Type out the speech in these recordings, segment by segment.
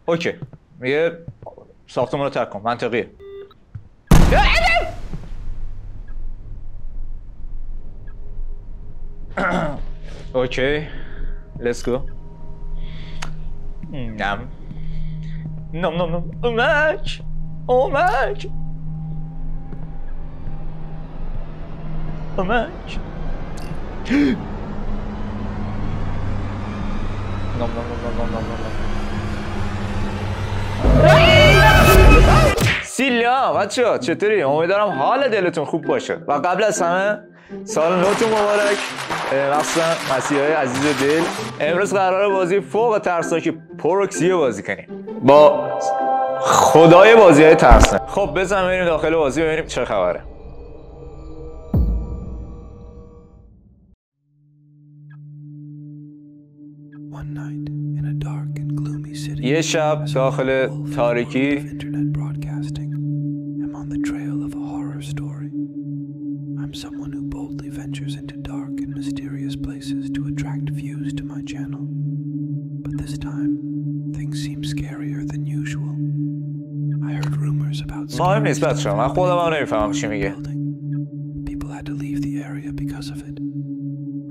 اوکی یه ساختمون رو ترک کن منطقیه. اوکی let's go. نم نم نم نم اومک اومک اومک نم نم نم نم نم نم. سیلیا بچه‌ها چطوری؟ امیدوارم حال دلتون خوب باشه و قبل از همه سال نوتون مبارک، مخصوصا مسیحای عزیز دل. امروز قراره بازی فوق ترسناک پروکسیو بازی کنیم با خدای بازی‌های ترسناک. خب بزن بریم داخل بازی ببینیم چه خبره. یه شب داخل تاریکی someone who boldly ventures into dark and mysterious places to attract views to my channel. But this time, things seem scarier than usual. I heard rumors about مهم نیست بچه‌ها، من خودم هم نمیفهمم چی میگه. People had to leave the area because of it.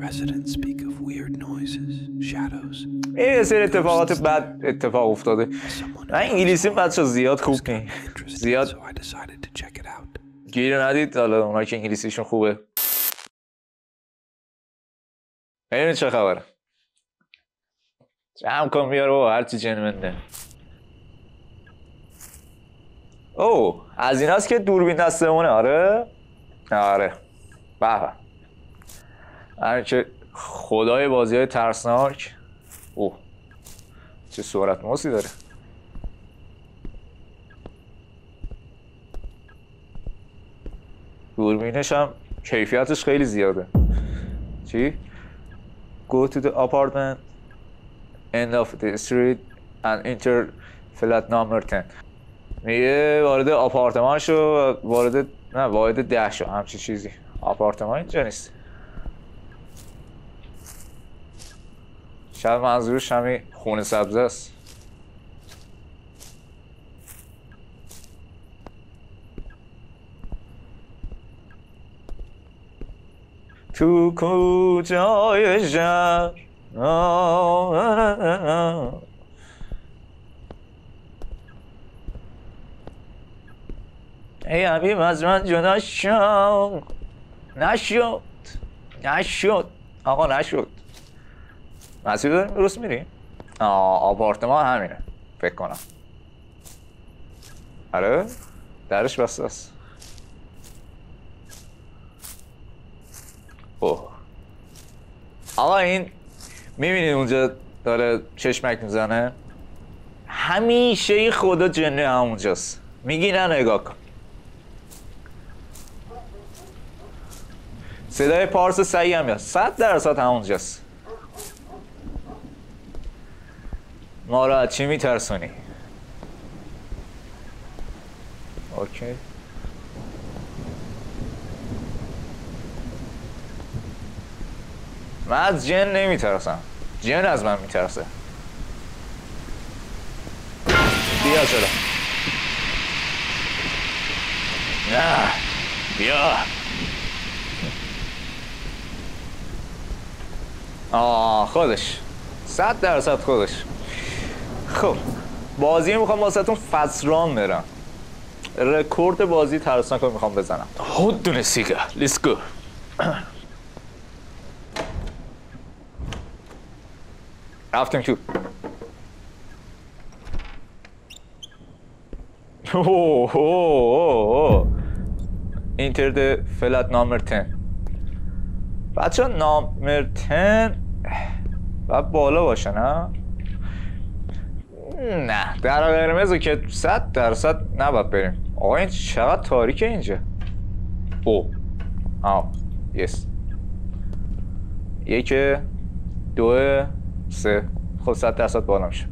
Residents speak of weird noises, shadows. یه سری اتفاقات بد اتفاق افتاده. من انگلیسی بچه‌ها زیاد خوب نیست. زیاد گیر ندید حالا اونایی که انگلیسیشون خوبه. ببینید چه خبره. جمع کن بیار و هرچی جنمنده. اوه از این هست که دوربین دستمونه. آره آره به به. هر که خدای بازی های ترسناک. اوه چه صورت موسی داره. دوربینش هم کیفیتش خیلی زیاده. چی؟ Go to the apartment end of the street and enter flat number 10. میگه وارد آپارتمان شو وارد 10 شو همچین چیزی. آپارتمان اینجا نیست. شاید منظورش همین خونه سبزه است. تو کجای شهر ای حبیب از من جدا شو. نشد آقا نشد. مسیر داریم درست میریم؟ آپارتمان همینه فکر کنم. آره درش بسته است. اوه آقا این میبینید اونجا داره چشمک میزنه. همیشه خدا جنه همونجاست. میگی نه نگاه کن. صدای پارس سعی هم میاد 100% همونجاست. ما را از چی میترسونی؟ اوکی من از جن نمیترسم. جن از من میترسه. بیا چرا نه بیا. خودش 100% خودش. خب بازی میخوام واسهتون فصران برم. رکورد بازی ترسناک رو میخوام بزنم. خودتونه سیگه لیتس گو. رفتیم تو. Enter the flat number 10. بچه نامبر 10 باید بالا باشه نه؟ نه در قرمزو که 100% نباید بریم. آقا این چقدر تاریکه اینجا. یس 1 2 3. خب 100% بالا میشه.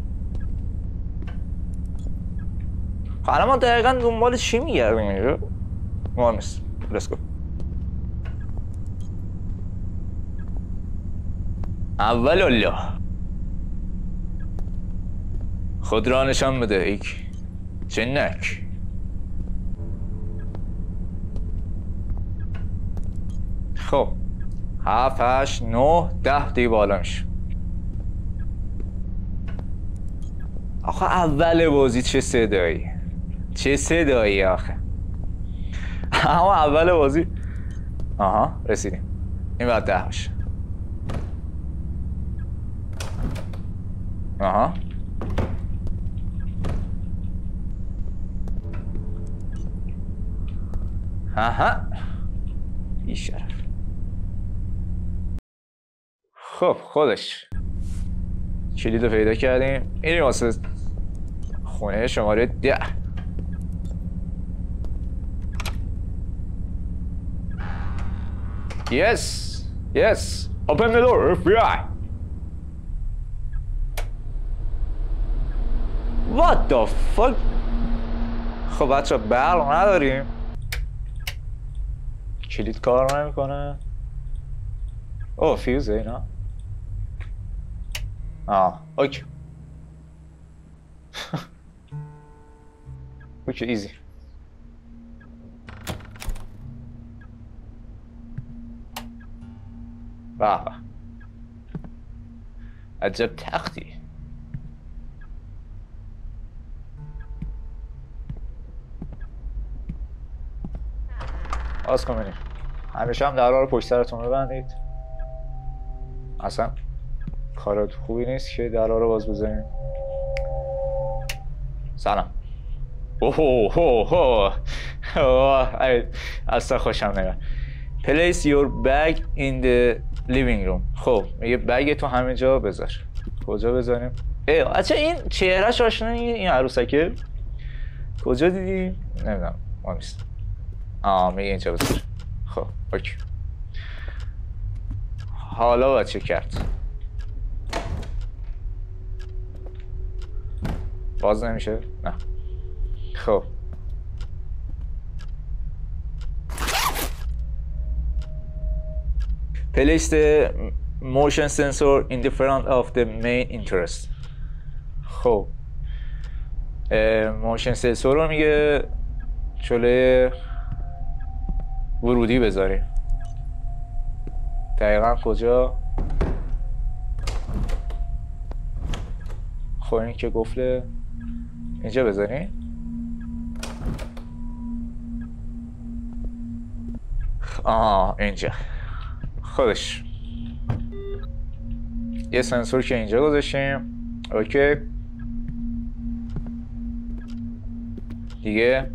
حالا ما دقیقا دنبال چی میگردیم اینجا؟ مهم نیست. Let's go. اول الله. خود را نشان بده ایک چنک. خب 7 8 9 10 دیگه بالا میشه. آخه اول بازی چه صدایی، چه صدایی آخه. اما اول بازی آها رسیدیم. این باید 10 باشه. آها آها بی شرف. خب خودش کلید رو پیدا کردیم. میریم واسه خونه شماره 10. Yes, yes. Open the door, FBI. What the fuck? خب بچه برق نداریم. کلید کار نمیکنه. اوه فیوزه اینا. اوکی. اوکی ایزی. به عجب تختی. باز کنیم. همیشه هم درها رو پشت سرتون ببندید. اصلا کارات خوبی نیست که درها رو باز بزنیم. سلام. اوه اصلا خوشم نمیاد. Place your bag in the living room. خب یه بگ تو همینجا بذار. کجا بذاریم؟ اچه این چهرهش آشنا این عروسکه کجا دیدی؟ نمیدونم ما نیست. میگه اینجا بذار. خب اوکی. حالا باید چه کرد؟ باز نمیشه؟ نه. خب Place the motion sensor in the front of the main interest. خب موشن سنسور رو میگه جلوی ورودی بذاریم. دقیقا کجا؟ خب این که گفله اینجا بذاریم. اینجا خودش یه سنسور که اینجا گذاشتیم. اوکی دیگه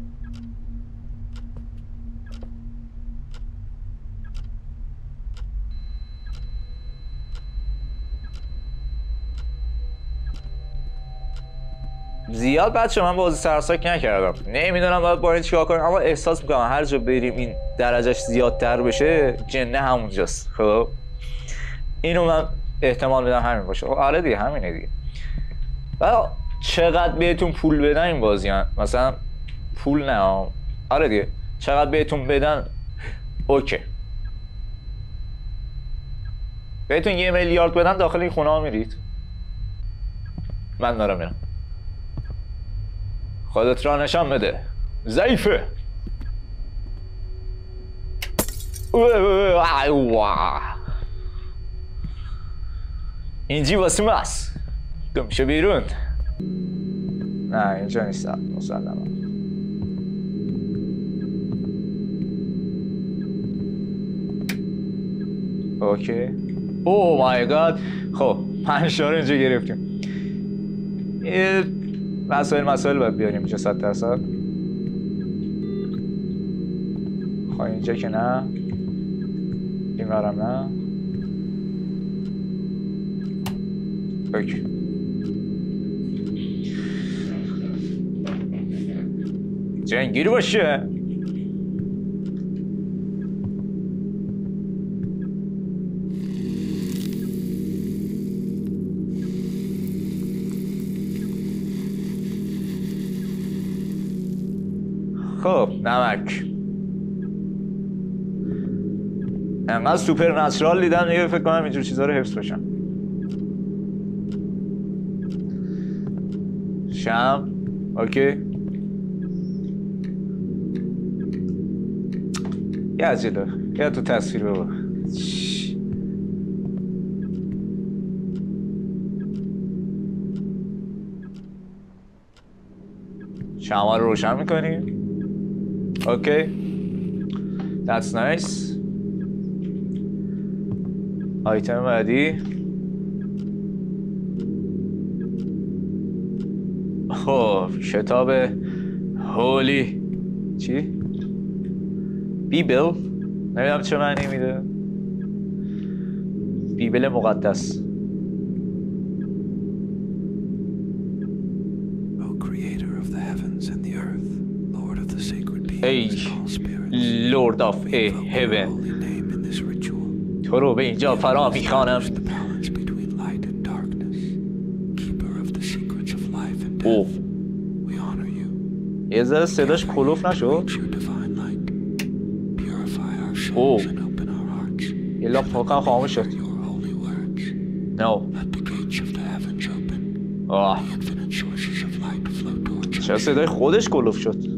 زیاد بچه من بازی سرساک نکردم، نمیدونم باید با این چیکار کنم، اما احساس میکنم هر جا بریم این درجهش زیادتر بشه جنه همونجاست. خب اینو من احتمال میدم همین باشه. آره دیگه همینه دیگه. و چقدر بهتون پول بدن این بازی هن. مثلا پول نه، آره دیگه چقدر بهتون بدن اوکی. بهتون 1 میلیارد بدن داخل این خونه ها میرید؟ من دارم میرم. خودت را نشان بده ضعیفه. اینجی واسه ماست. گمشه بیرون. نه اینجا نیستم مسلما. اوکی. اوه مای گاد. خب 5 تا رو اینجا گرفتیم. مسائل باید بیاریم اینجا 100%. خب اینجا که نه، این برم نه. اوکی. جنگیر باشه. خب نمک انقدر سوپر نچرال دیدم دیگه فکر کنم اینجور چیزا رو حفظ باشم. شم اوکی یا جلو یا تو تصویر بابا شمع رو روشن میکنیم اوکی That's nice آیتم بعدی خب کتاب هولی چی؟ بیبل نمیدونم چه معنی میده بیبل مقدس ای Lord of a heaven تو رو به اینجا فرا میخوانم اوه یه ذره صداش کلوف نشد اوه یه لاپ فوقم خاموش شد نو آه چرا صدای خودش کلوف شد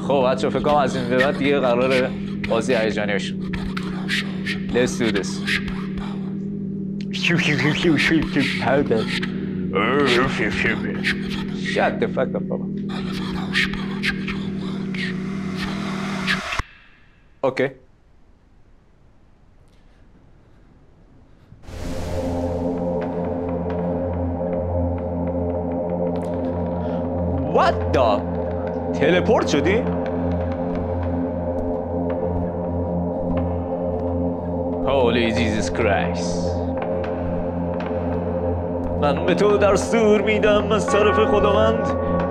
خب بچه فکر کنم از این به بعد دیگه قراره بازی هیجانی بشه Let's do this Shut the fuck up بابا اوکی What the تلپورت شدی؟ Holy Jesus Christ من به تو دستور میدم از طرف خداوند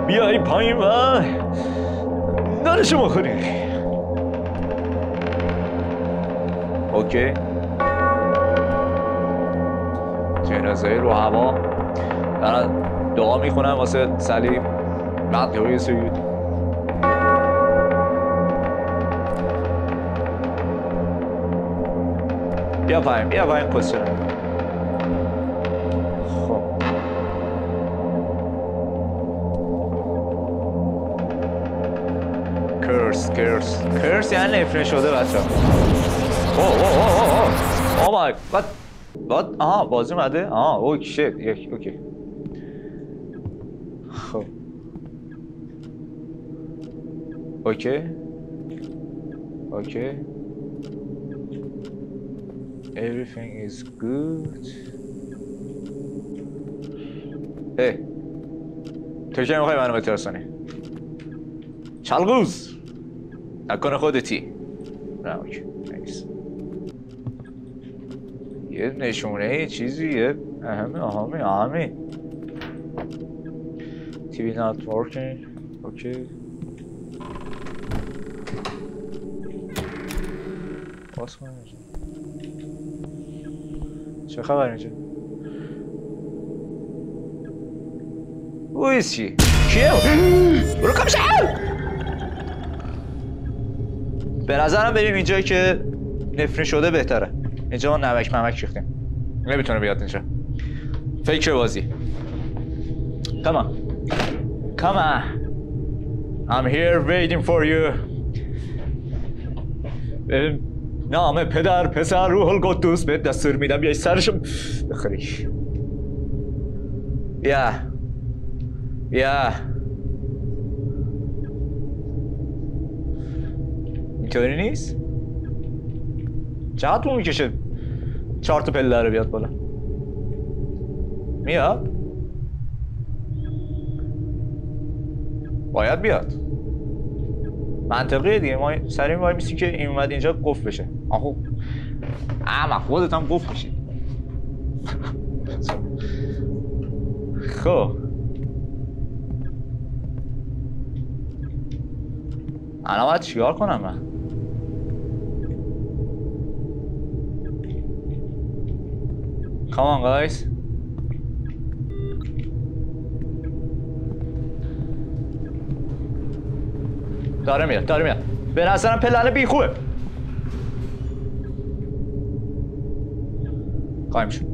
بیای پایین و نانشو بخوری اوکی جنازه رو هوا دارن دعا میخونن واسه صلیب بعد یه سوید بیا پایین پوزیشن خب کرس یعنی نفرین شده بچه اوه مای بات آها بازی اومده اوکی شت اوکی خب اوکی Everything is good. تو که میخوای منو بترسانی چلغوز نکنه خودتی نه اوکی نیست یه نشونه چیزی یه اهمی TV not working اوکی باز کنم چه خبر اینجا؟ اویز چی؟ کیه؟ برو کم شد! به نظرم بریم اینجایی که نفرین شده بهتره اینجا ما نمک ممک ریختیم نمیتونه بیاد اینجا فکر بازی Come on I'm here waiting for you نام پدر پسر روح القدس بهت دستور میدم بیای سرشو بخوری بیا اینطوری نیست؟ چقدر طول میکشه 4 تا پله رو بیاد بالا میاد؟ باید بیاد منطقیه دیگه ما سریع وای میسی که این اومد اینجا قفل بشه آخو اما خودت هم قفل بشی خب الان باید چیکار کنم من Come on guys داره میاد به نظرم پلن بی خوبه. قایم شد.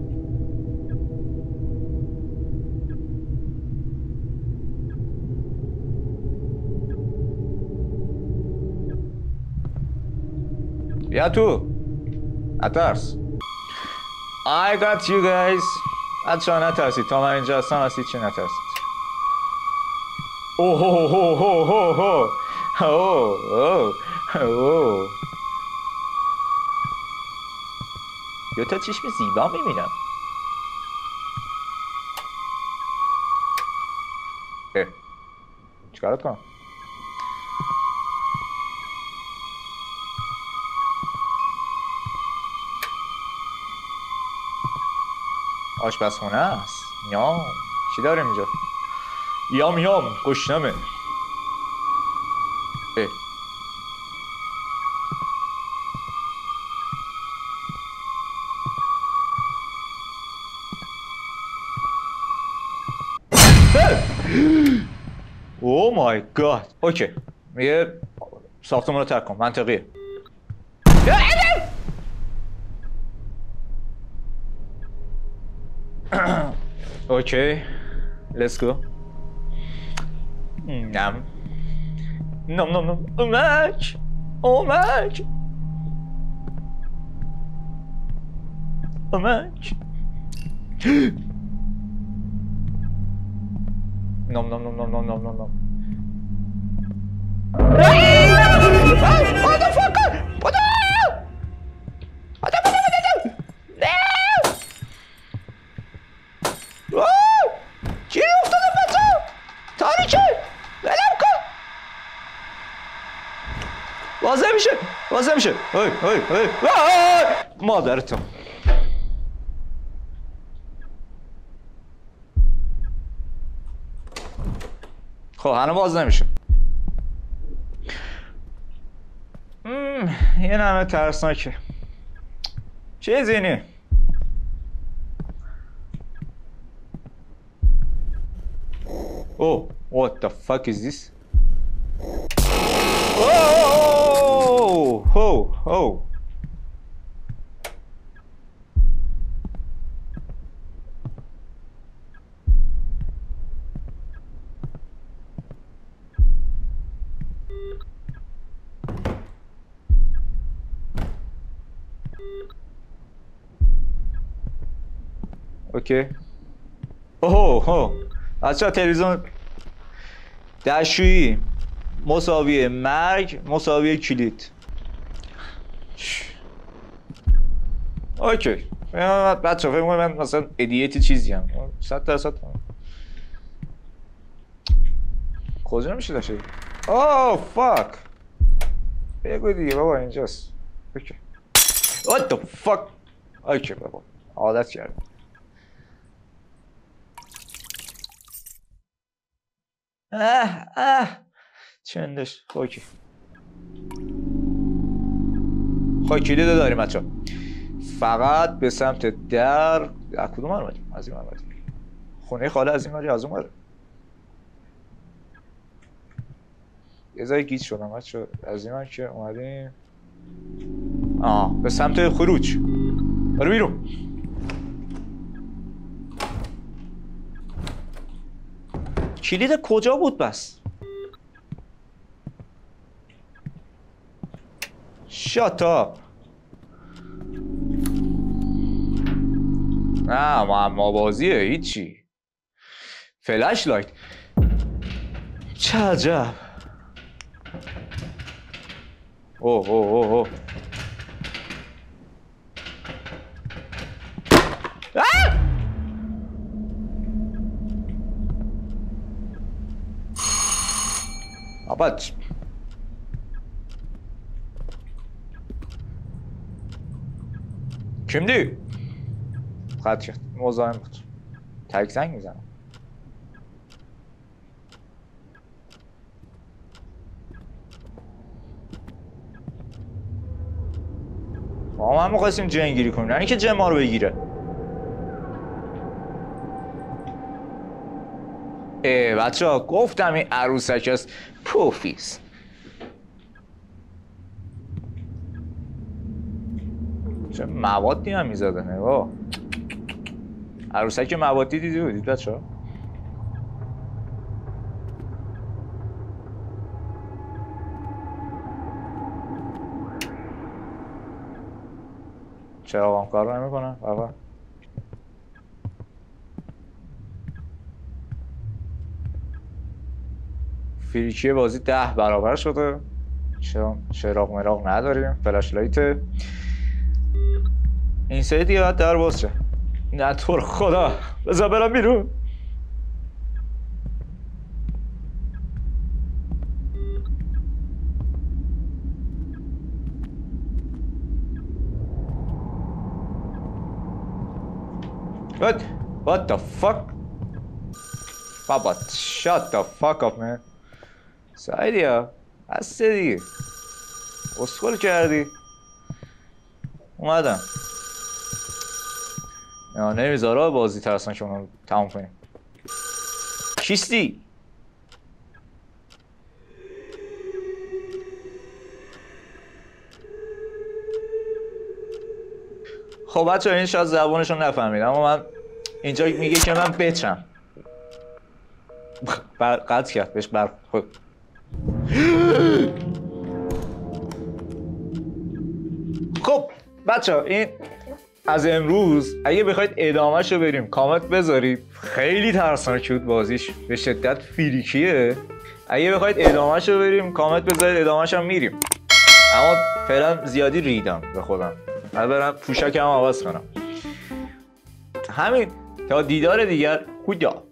بیا تو. نترس. I got you guys. بچه‌ها نترسید، تا من اینجا هستم از هیچی نترسید. اوه اوه اوه اوه اوه اوه. یا تا چشم زیبا میبینم. چیکارت کنم؟ آشپزخونه است. یام چی داریم اینجا؟ یام گشنمه. او مای گاد. اوکی یه ساختمون رو ترک کن. منطقیه. اوکی let's go. نم اومک نم واسه میشه. مادرتو. خب هنوز باز نمیشه. یه نمه ترسناکه. چیزی اینه. Oh, what the fuck is this? Oh. اوکی. بچه‌ها تلویزیون دستشویی مساوی مرگ مساوی کلید. اوکی بچه‌ها فکر می‌کنم من مثلا ایدیت چیزی ام 100% کجا نمیشه داشته. اوه فاک بگو دیگه بابا اینجاست. اوکی what the fuck. اوکی بابا عادت کردم. چندش. اوکی خب کلید داریم بچه ها. فقط به سمت در کدوم آمدیم؟ از این آمدیم. خونه خاله از این از اون. یه ذره گیج شدم بچه. از این که اومدیم به سمت خروج. برو بیرون. کلید کجا بود بس؟ شات اپ. نه معما بازیه هیچی. فلش لایت. چه عجب. اوه آباد kimdi؟ قطع کرد. مزاحم بود. تک زنگ میزنم. ما هم می‌خواستیم جن گیری کنیم نه اینکه جن ما رو بگیره. بچه‌ها گفتم این عروسک است پوفیس. چه موادی هم میزده نگاه. عروسک موادی دیدی بودید بچه ها؟ چرا هم کار نمیکنه بابا؟ فریکی بازی 10 برابر شده. چراغ مراغ نداریم. فلش لایت. این سری دیگه باید در باز شه. نه تو رو خدا بذار برم بیرون. What the fuck? بابا shut the fuck up man. سایدیا هسته دیگه اسکول کردی. اومدم یا نمیذاره بازی ترسن که اونو تمام کنیم. کیستی؟ خب بچه این شاید زبانشو نفهمید اما من اینجا میگه که من بچم قطع کرد بهش خب خب بچه این از امروز اگه بخواید ادامهش رو بریم کامنت بذارید. خیلی ترسناک بود بازیش به شدت فریکیه. اگه بخواید ادامهش رو بریم کامنت بذارید ادامهش هم میریم. اما فعلا زیادی ریدم به خودم. من برم پوشکم عوض کنم. همین تا دیدار دیگر خدا.